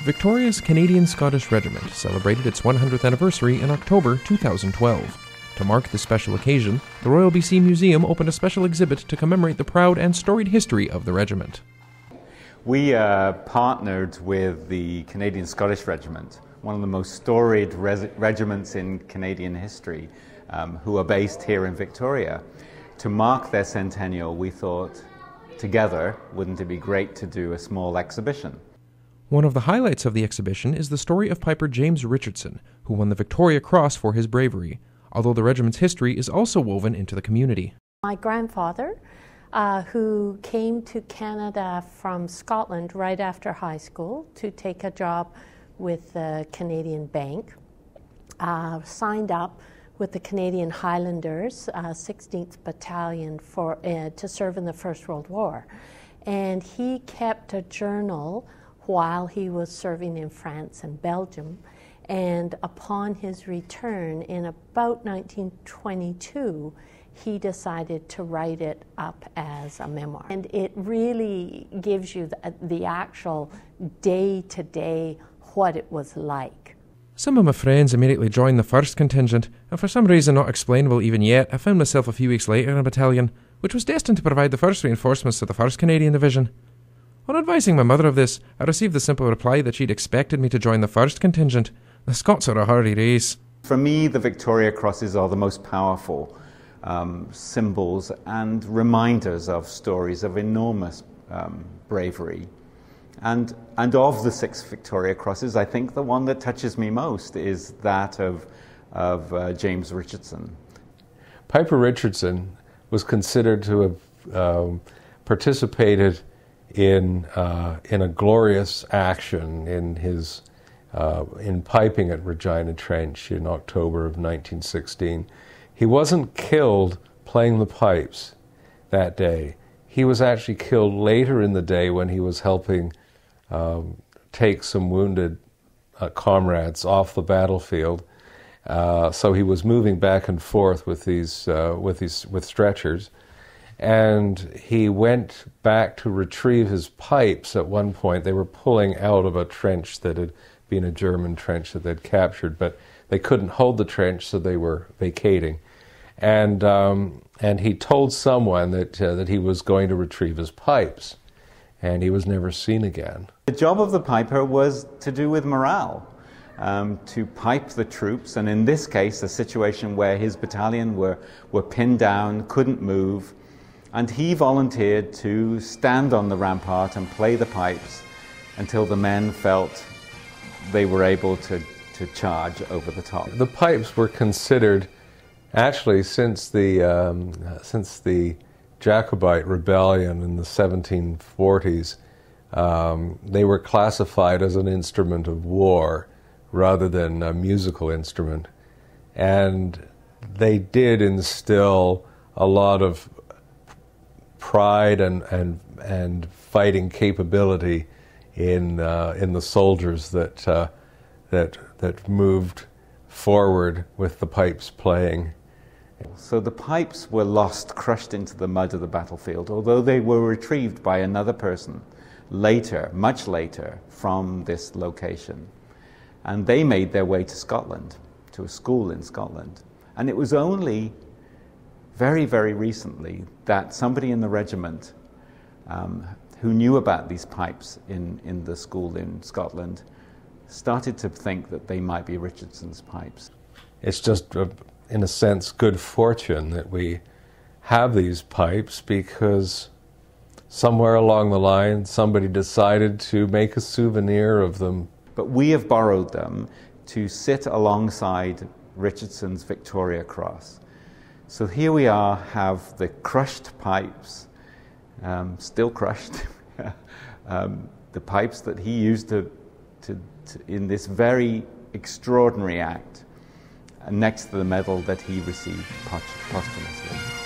Victoria's Canadian-Scottish Regiment celebrated its 100th anniversary in October 2012. To mark this special occasion, the Royal BC Museum opened a special exhibit to commemorate the proud and storied history of the regiment. We partnered with the Canadian-Scottish Regiment, one of the most storied regiments in Canadian history, who are based here in Victoria. To mark their centennial, we thought, together, wouldn't it be great to do a small exhibition? One of the highlights of the exhibition is the story of Piper James Richardson, who won the Victoria Cross for his bravery, although the regiment's history is also woven into the community. My grandfather, who came to Canada from Scotland right after high school to take a job with the Canadian Bank, signed up with the Canadian Highlanders, 16th Battalion, to serve in the First World War. And he kept a journal while he was serving in France and Belgium. And upon his return in about 1922, he decided to write it up as a memoir. And it really gives you the actual day-to-day what it was like. Some of my friends immediately joined the 1st contingent, and for some reason not explainable even yet, I found myself a few weeks later in a battalion, which was destined to provide the first reinforcements to the 1st Canadian Division. On advising my mother of this, I received the simple reply that she'd expected me to join the 1st contingent. The Scots are a hardy race. For me, the Victoria Crosses are the most powerful symbols and reminders of stories of enormous bravery. And of the 6 Victoria Crosses, I think the one that touches me most is that of James Richardson. Piper Richardson was considered to have participated in a glorious action in piping at Regina Trench in October of 1916. He wasn't killed playing the pipes that day. He was actually killed later in the day when he was helping take some wounded comrades off the battlefield. So he was moving back and forth with with stretchers, and he went back to retrieve his pipes. At one point, they were pulling out of a trench that had been a German trench that they'd captured, but they couldn't hold the trench, so they were vacating. And he told someone that he was going to retrieve his pipes, and he was never seen again. The job of the piper was to do with morale, to pipe the troops, and in this case, a situation where his battalion were pinned down, couldn't move, and he volunteered to stand on the rampart and play the pipes until the men felt they were able to charge over the top. The pipes were considered, actually, since the Jacobite rebellion in the 1740s, they were classified as an instrument of war rather than a musical instrument. And they did instill a lot of pride and fighting capability in the soldiers that moved forward with the pipes playing. So the pipes were lost, crushed into the mud of the battlefield, although they were retrieved by another person later, much later, from this location. And they made their way to Scotland, to a school in Scotland. And it was only very, very recently that somebody in the regiment who knew about these pipes in the school in Scotland started to think that they might be Richardson's pipes. It's just, in a sense, good fortune that we have these pipes, because somewhere along the line somebody decided to make a souvenir of them. But we have borrowed them to sit alongside Richardson's Victoria Cross. So here we are, have the crushed pipes, still crushed, the pipes that he used in this very extraordinary act, next to the medal that he received posthumously.